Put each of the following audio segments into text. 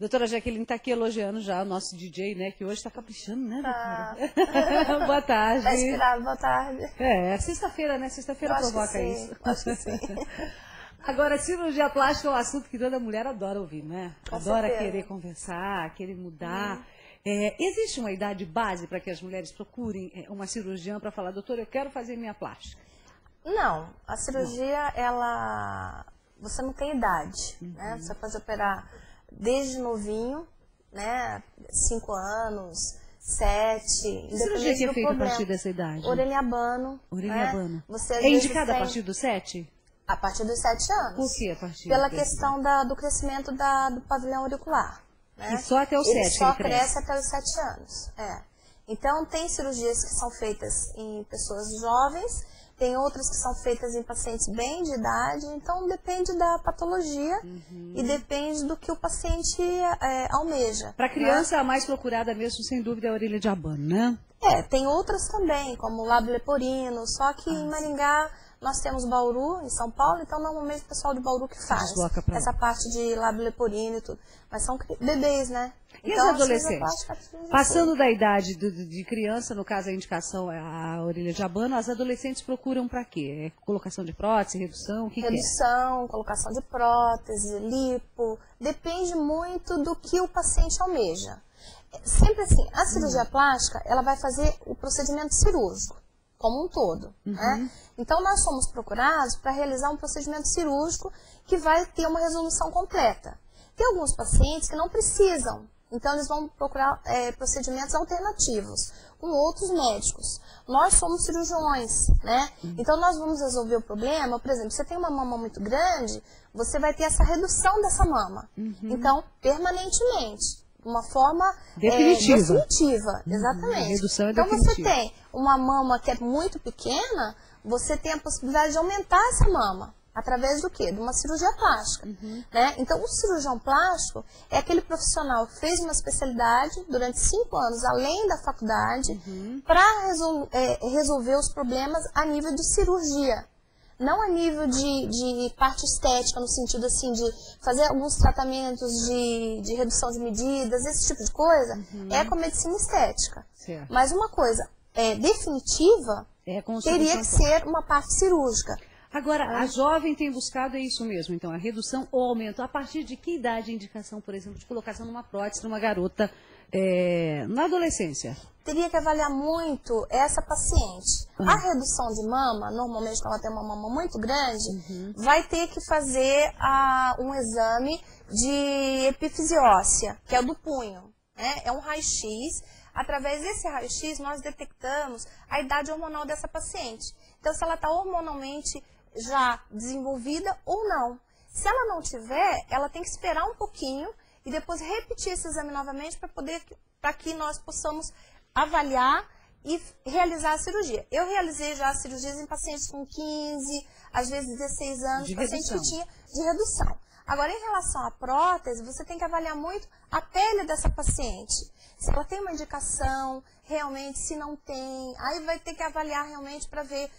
Doutora Jaqueline está aqui elogiando já o nosso DJ, né? Que hoje está caprichando, né, Tá. doutora? Boa tarde. Tá inspirado, boa tarde. É sexta-feira, né? Sexta-feira provoca isso. Acho que sim. Agora, cirurgia plástica é um assunto que toda mulher adora ouvir, né? Com Adora certeza. querer conversar, querer mudar. Existe uma idade base para que as mulheres procurem uma cirurgiã para falar, doutora, eu quero fazer minha plástica? Não, a cirurgia, você não tem idade, né? Você pode operar desde novinho, né? 5 anos, 7, Que cirurgia que é feita a partir dessa idade? Orelha abano. Orelha abano. Né? Você, é indicada a partir dos 7? A partir dos 7 anos. Por que a partir? Pela questão do crescimento do pavilhão auricular. Né? E só até os 7 ele só cresce? Cresce até os 7 anos. Então, tem cirurgias que são feitas em pessoas jovens, tem outras que são feitas em pacientes bem de idade, então depende da patologia e depende do que o paciente almeja. Para criança, a mais procurada mesmo, sem dúvida, é a orelha de abano, né? Tem outras também, como o lábio leporino, só que em Maringá nós temos Bauru, em São Paulo, então normalmente o pessoal de Bauru que faz essa parte de lábio leporino e tudo. Mas são bebês, né? E então, os adolescentes? Passando da idade de criança, no caso a indicação é a orelha de abano, as adolescentes procuram para quê? Colocação de prótese, redução, o que Redução, colocação de prótese, lipo, depende muito do que o paciente almeja. Sempre assim, a cirurgia plástica, ela vai fazer o procedimento cirúrgico, como um todo. Né? Então, nós somos procurados para realizar um procedimento cirúrgico que vai ter uma resolução completa. Tem alguns pacientes que não precisam, então eles vão procurar procedimentos alternativos, com outros médicos. Nós somos cirurgiões, né? Então, nós vamos resolver o problema. Por exemplo, você tem uma mama muito grande, você vai ter essa redução dessa mama. Então, permanentemente. De uma forma definitiva. Exatamente. Redução é então definitiva. você tem uma mama que é muito pequena, você tem a possibilidade de aumentar essa mama. Através do quê? De uma cirurgia plástica. Né? Então o cirurgião plástico é aquele profissional que fez uma especialidade durante 5 anos, além da faculdade, para resolver os problemas a nível de cirurgia. Não a nível de parte estética, no sentido assim de fazer alguns tratamentos de redução de medidas, esse tipo de coisa, é com a medicina estética. Certo. Mas uma coisa definitiva teria que ser uma parte cirúrgica. Agora, a jovem tem buscado isso mesmo, então, a redução ou aumento. A partir de que idade a indicação, por exemplo, de colocação numa prótese numa garota na adolescência? Teria que avaliar muito essa paciente. A redução de mama, normalmente quando ela tem uma mama muito grande, vai ter que fazer um exame de epífise óssea, que é o do punho. Né? É um raio-x. Através desse raio-x, nós detectamos a idade hormonal dessa paciente. Então, se ela está hormonalmente já desenvolvida ou não. Se ela não tiver, ela tem que esperar um pouquinho e depois repetir esse exame novamente para que nós possamos avaliar e realizar a cirurgia. Eu realizei já cirurgias em pacientes com 15, às vezes 16 anos, pacientes que tinha de redução. Agora, em relação à prótese, você tem que avaliar muito a pele dessa paciente. Se ela tem uma indicação, realmente, se não tem, aí vai ter que avaliar realmente para ver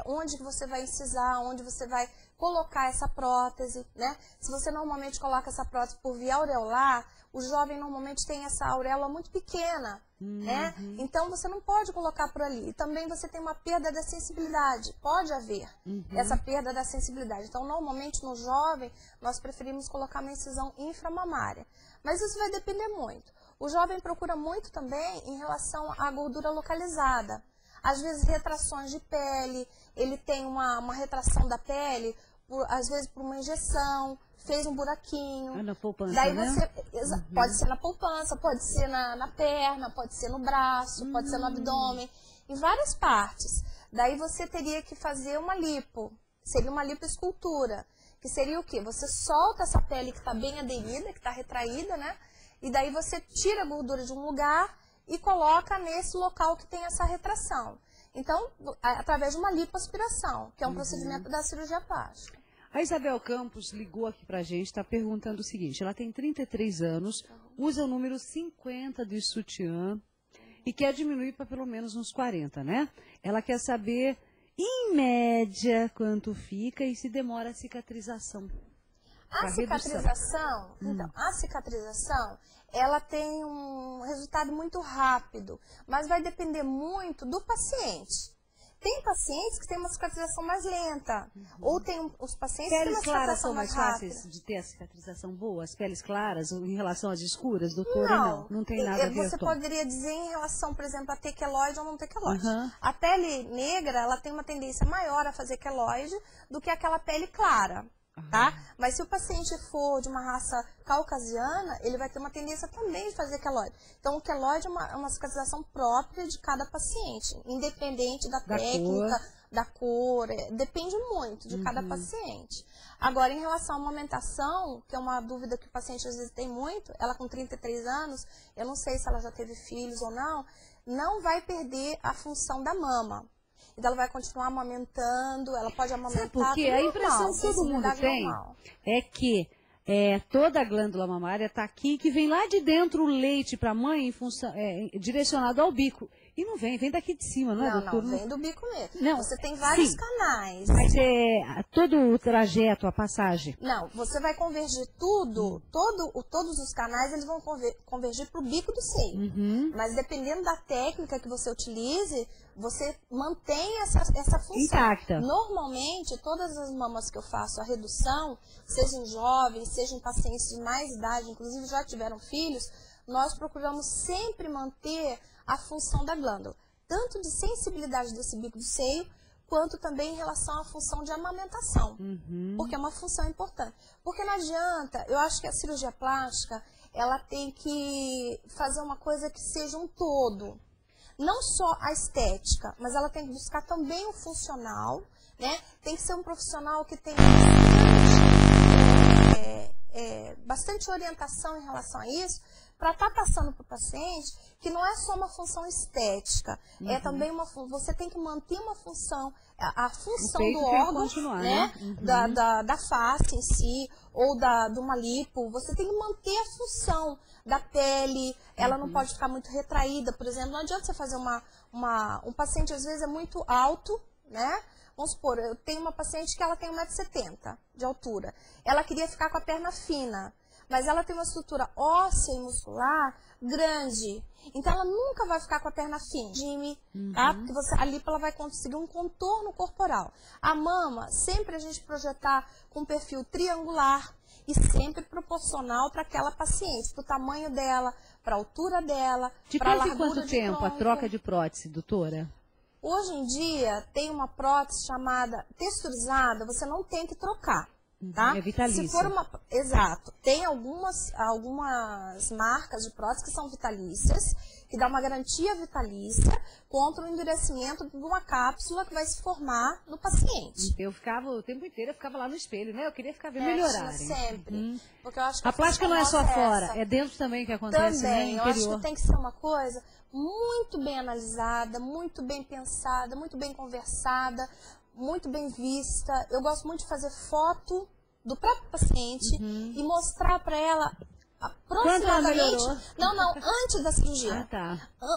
onde que você vai incisar, onde você vai colocar essa prótese, né? Se você normalmente coloca essa prótese por via aureolar, o jovem normalmente tem essa auréola muito pequena, né? Então você não pode colocar por ali. E também você tem uma perda da sensibilidade, pode haver essa perda da sensibilidade. Então normalmente no jovem nós preferimos colocar uma incisão inframamária. Mas isso vai depender muito. O jovem procura muito também em relação à gordura localizada. Às vezes retrações de pele, ele tem uma retração da pele, às vezes por uma injeção, fez um buraquinho. Na poupança, daí né? você, pode ser na poupança, pode ser na perna, pode ser no braço, pode ser no abdômen, em várias partes. Daí você teria que fazer uma lipo, seria uma lipoescultura, que seria o quê? Você solta essa pele que está bem aderida, que está retraída, né? E daí você tira a gordura de um lugar e coloca nesse local que tem essa retração. Então, através de uma lipoaspiração, que é um procedimento da cirurgia plástica. A Isabel Campos ligou aqui pra gente, está perguntando o seguinte, ela tem 33 anos, usa o número 50 de sutiã e quer diminuir para pelo menos uns 40, né? Ela quer saber, em média, quanto fica e se demora a cicatrização. A cicatrização, então, a cicatrização, ela tem um resultado muito rápido, mas vai depender muito do paciente. Tem pacientes que têm uma cicatrização mais lenta, ou tem os pacientes que têm uma cicatrização mais rápida. Peles claras são mais fáceis de ter a cicatrização boa? As peles claras em relação às escuras, doutora? Não tem nada a ver. Você poderia dizer em relação, por exemplo, a ter queloide ou não ter queloide. A pele negra, ela tem uma tendência maior a fazer queloide do que aquela pele clara. Tá? Mas se o paciente for de uma raça caucasiana, ele vai ter uma tendência também de fazer queloide. Então, o queloide é uma cicatrização própria de cada paciente, independente da técnica, da cor, depende muito de cada paciente. Agora, em relação à amamentação, que é uma dúvida que o paciente às vezes tem muito, ela com 33 anos, eu não sei se ela já teve filhos ou não vai perder a função da mama. Então, ela vai continuar amamentando, ela pode amamentar. Sabe por quê? A impressão que todo mundo tem é que toda a glândula mamária está aqui, que vem lá de dentro o leite para a mãe em função, direcionado ao bico. E não vem daqui de cima, não é, doutor? Não, vem do bico mesmo. Não, você tem vários canais. Mas todo o trajeto, a passagem. Não, você vai convergir tudo, todos os canais eles vão convergir para o bico do seio. Mas dependendo da técnica que você utilize, você mantém essa função. Intacta. Normalmente, todas as mamas que eu faço, a redução, seja em jovens, seja em pacientes de mais idade, inclusive já tiveram filhos, nós procuramos sempre manter a função da glândula, tanto de sensibilidade desse bico do seio, quanto também em relação à função de amamentação, porque é uma função importante. Porque não adianta, eu acho que a cirurgia plástica, ela tem que fazer uma coisa que seja um todo. Não só a estética, mas ela tem que buscar também o funcional, né? Tem que ser um profissional que tenha bastante orientação em relação a isso, para estar passando para o paciente que não é só uma função estética, é também você tem que manter uma função, a função do órgão, né? Da face em si, ou de uma lipo, você tem que manter a função da pele, ela não pode ficar muito retraída, por exemplo, não adianta você fazer um paciente às vezes é muito alto, né? Vamos supor, eu tenho uma paciente que ela tem 1,70 m de altura, ela queria ficar com a perna fina, mas ela tem uma estrutura óssea e muscular grande. Então, ela nunca vai ficar com a perna fina, tá? Porque a lipo ela vai conseguir um contorno corporal. A mama, sempre a gente projetar com um perfil triangular e sempre proporcional para aquela paciente, para o tamanho dela, para a altura dela, para a largura de quanto tempo a troca de prótese, doutora? Hoje em dia, tem uma prótese chamada texturizada, você não tem que trocar. Tá? É vitalícia. Se for exato. Tem algumas marcas de prótese que são vitalícias, que dá uma garantia vitalícia contra o endurecimento de uma cápsula que vai se formar no paciente. Eu ficava o tempo inteiro, lá no espelho, né? Eu queria ficar vendo melhorarem. Sempre. Porque eu acho que a plástica não é só fora, é dentro também que acontece, também, né? Eu acho que tem que ser uma coisa muito bem analisada, muito bem pensada, muito bem conversada, muito bem vista. Eu gosto muito de fazer foto do próprio paciente e mostrar para ela aproximadamente, antes da cirurgia.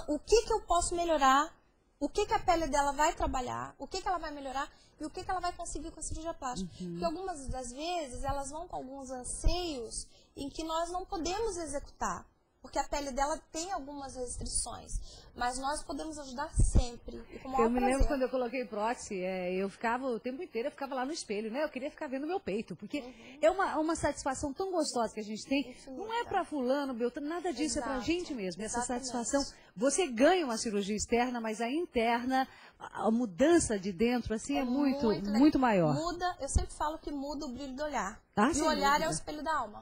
O que eu posso melhorar, o que a pele dela vai trabalhar, o que ela vai melhorar e o que ela vai conseguir com a cirurgia plástica. Porque algumas das vezes elas vão com alguns anseios em que nós não podemos executar. Porque a pele dela tem algumas restrições, mas nós podemos ajudar sempre. E com o maior eu me lembro prazer. quando eu coloquei prótese, eu ficava o tempo inteiro, eu ficava lá no espelho, né? Eu queria ficar vendo meu peito, porque é uma satisfação tão gostosa que a gente tem. Infinita. Não é pra fulano, Beltrano, nada disso, é pra gente mesmo. Essa Exatamente. satisfação, você ganha uma cirurgia externa, mas a interna, a mudança de dentro, assim, é muito maior. Eu sempre falo que muda o brilho do olhar. E o sem olhar dúvida. é o espelho da alma.